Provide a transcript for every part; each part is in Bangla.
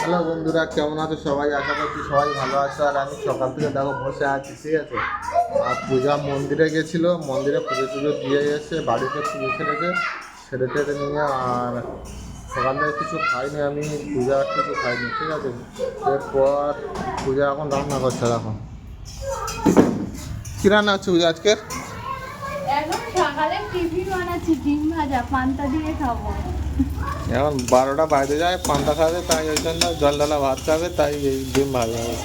হ্যালো বন্ধুরা, কেমন আছো সবাই? আশা করছি সবাই ভালো আছো। আর আমি সকাল থেকে দেখো বসে আছি, ঠিক আছে। আর পূজা মন্দিরে গেছিলো, মন্দিরে পুজো টুজো দিয়ে এসে বাড়িতে পুজো ছেড়েছে, ছেড়ে টেড়ে নিয়ে আর সকাল থেকে কিছু খাইনি, আমি পূজা আর কিছু খাইনি, ঠিক আছে। এরপর পূজা এখন রান্না করছে, দেখো কী রান্না হচ্ছে পূজা আজকের। এখন সকালে টিফিন বানাচ্ছি, ডিম ভাজা পান্তা দিয়ে খাবো। এখন 12টা বাজতে যায়, পান্তা খাবে, তাই ওই জন্য জল ঢালা ভাত খাবে, তাই এই ডিম ভাজা হবে।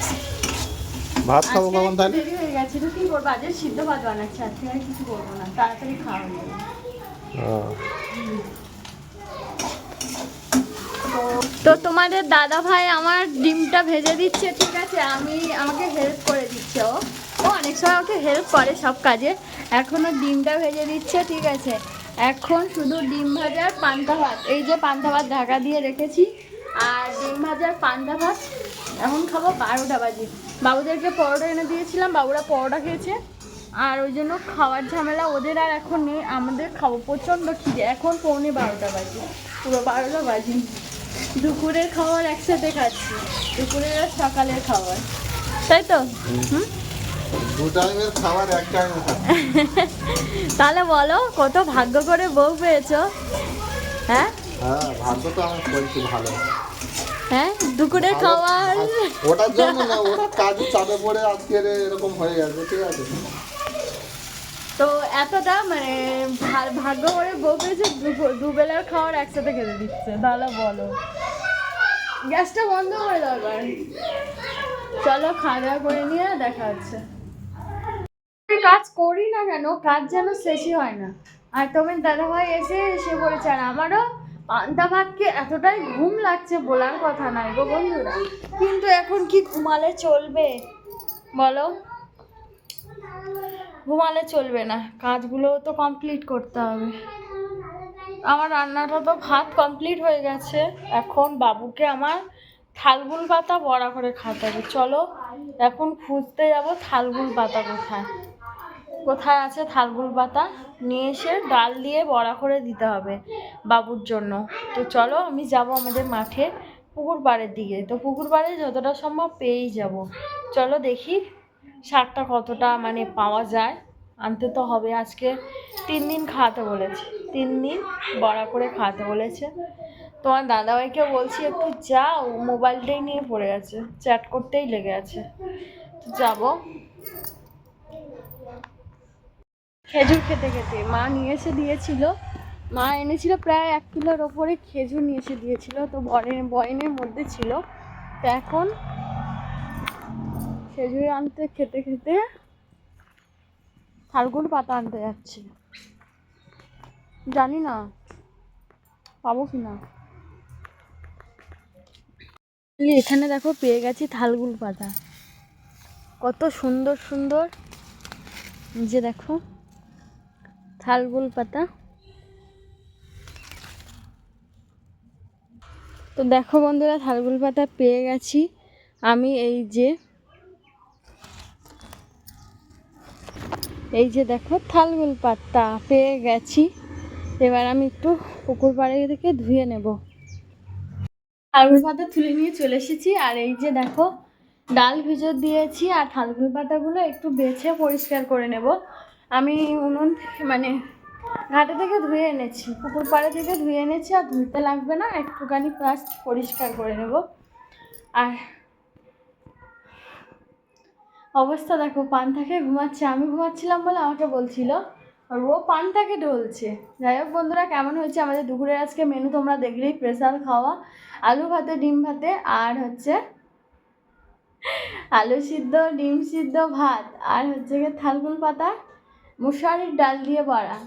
ভাত খাবো কখন তাহলে? দেরি হয়ে গেছে তো কি করবো, আজকে সিদ্ধ ভাত বানাচ্ছি, আজকে আর কিছু করবো না, তাড়াতাড়ি খাওয়া যাবে। তো তোমাদের দাদা ভাই আমার ডিমটা ভেজে দিচ্ছে, ঠিক আছে। আমাকে হেল্প করে দিচ্ছে, ও অনেক সময় ওকে হেল্প করে সব কাজে। এখনও ডিমটা ভেজে দিচ্ছে, ঠিক আছে। এখন শুধু ডিম ভাজার পান্তা ভাত, এই যে পান্তা ভাত ঢাকা দিয়ে রেখেছি, আর ডিম ভাজার পান্তা ভাত এখন খাবো 12টা বাজে। বাবুদেরকে পরোটা এনে দিয়েছিলাম, বাবুরা পরোটা খেয়েছে, আর ওই জন্য খাওয়ার ঝামেলা ওদের আর এখন নেই, আমাদের খাবো। প্রচণ্ড খিদে, এখন 12:45 বাজে, পুরো 12টা বাজে। দুপুরের খাবার একসাথে খাচ্ছি, দুপুরের আর সকালের খাবার, তাই তো? দু টাইমের খাবার এক টাইমে খাচ্ছি। তাহলে বলো কত ভাগ্য করে বউ পেয়েছো। হ্যাঁ হ্যাঁ, ভাগ্য তো আমি বলছি ভালো। হ্যাঁ, দুপুরের খাবার ওটার জন্য না, ওটা কাজে চাপে পড়ে আজকের এরকম হয়ে গেছে, ঠিক আছে। তো এতটা মানে ভাগ্য করে বউ পেয়েছে, দুবেলার খাবার একসাথে খেতে দিচ্ছে, তাহলে বলো। গ্যাসটা বন্ধ করে দাও এবার। চলো খাওয়া দাওয়া করে নিয়ে দেখা হচ্ছে। কাজ করি না কেন, কাজ যেন শেষই হয় না। আর তোমার দাদাভাই এসে পড়েছে, আর আমারও পান্তা ভাতকে এতটাই ঘুম লাগছে বলার কথা নয় গো বন্ধুরা। কিন্তু এখন কি ঘুমালে চলবে বলো? ঘুমালে চলবে না, কাজগুলো তো কমপ্লিট করতে হবে। আমার রান্নাটা তো ভাত কমপ্লিট হয়ে গেছে, এখন বাবুকে আমার থালগুল পাতা বড়া করে খাওয়াতে হবে। চলো এখন খুঁজতে যাবো থালগুল পাতা কোথায় কোথায় আছে। থালগুল পাতা নিয়ে এসে ডাল দিয়ে বড়া করে দিতে হবে বাবুর জন্য। তো চলো আমি যাব আমাদের মাঠে, পুকুর পাড়ের দিকে। তো পুকুর পাড়ে যতটা সম্ভব পেয়েই যাব। চলো দেখি শাকটা কতটা মানে পাওয়া যায়, আনতে তো হবে। আজকে 3 দিন খাওয়াতে বলেছে, 3 দিন বড়া করে খাওয়াতে বলেছে। তোমার দাদাভাইকে বলছি একটু যাও, মোবাইলটাই নিয়ে পড়ে আছে, চ্যাট করতেই লেগে আছে। তো যাবো। খেজুর খেতে খেতে মা নিয়ে এসে দিয়েছিল, মা এনেছিল প্রায় 1 কিলোর ওপরে খেজুর নিয়ে এসে দিয়েছিল, তো বয়নের মধ্যে ছিল। তো এখন খেজুর আনতে খেতে খেতে থালগুল পাতা আনতে যাচ্ছি, জানি না পাবো কিনা। এখানে দেখো পেয়ে গেছি থালগুল পাতা, কত সুন্দর সুন্দর, যে দেখো থালগুল পাতা। তো দেখো বন্ধুরা, থালগুল পাতা পেয়ে গেছি আমি। এই যে দেখো থালগুল পাতা পেয়ে গেছি। এবার আমি একটু পুকুর পাড়ে থেকে ধুয়ে নেব। থালগুল পাতা তুলে নিয়ে চলে এসেছি, আর এই যে দেখো ডাল ভিজো দিয়েছি, আর থালগুল পাতাগুলো একটু বেছে পরিষ্কার করে নেব। আমি উনুন মানে ঘাটে থেকে ধুয়ে এনেছি, পুকুর পাড়ে থেকে ধুয়ে এনেছি, আর ধুতে লাগবে না, একটুখানি ফার্স্ট পরিষ্কার করে নেব। আর অবস্থা দেখো, পান্তাকে ঘুমাচ্ছে, আমি ঘুমাচ্ছিলাম বলে আমাকে বলছিল, আর ও পান্তাকে ঢলছে। যাই হোক বন্ধুরা, কেমন হয়েছে আমাদের দুপুরের আজকে মেনু তোমরা দেখলেই, স্পেশাল খাওয়া আলু ভাতে ডিম ভাতে, আর হচ্ছে আলু সিদ্ধ ডিম সিদ্ধ ভাত, আর হচ্ছে থালগুল পাতা মুসুরির ডাল দিয়ে বড়া।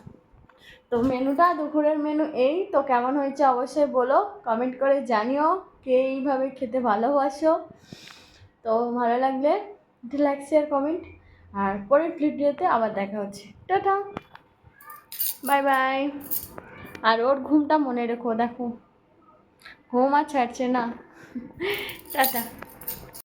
তো মেনুটা দুপুরের মেনু এই। তো কেমন হয়েছে অবশ্যই বলো, কমেন্ট করে জানিও কে এইভাবে খেতে ভালোবাসো। তো ভালো লাগলে লাইক শেয়ার কমেন্ট, আর পরের ভিডিওতে আবার দেখা হচ্ছে। Tata, bye bye. আর ওর ঘুমটা মনে রেখো, দেখো ঘুম আর ছাড়ছে না। টাটা।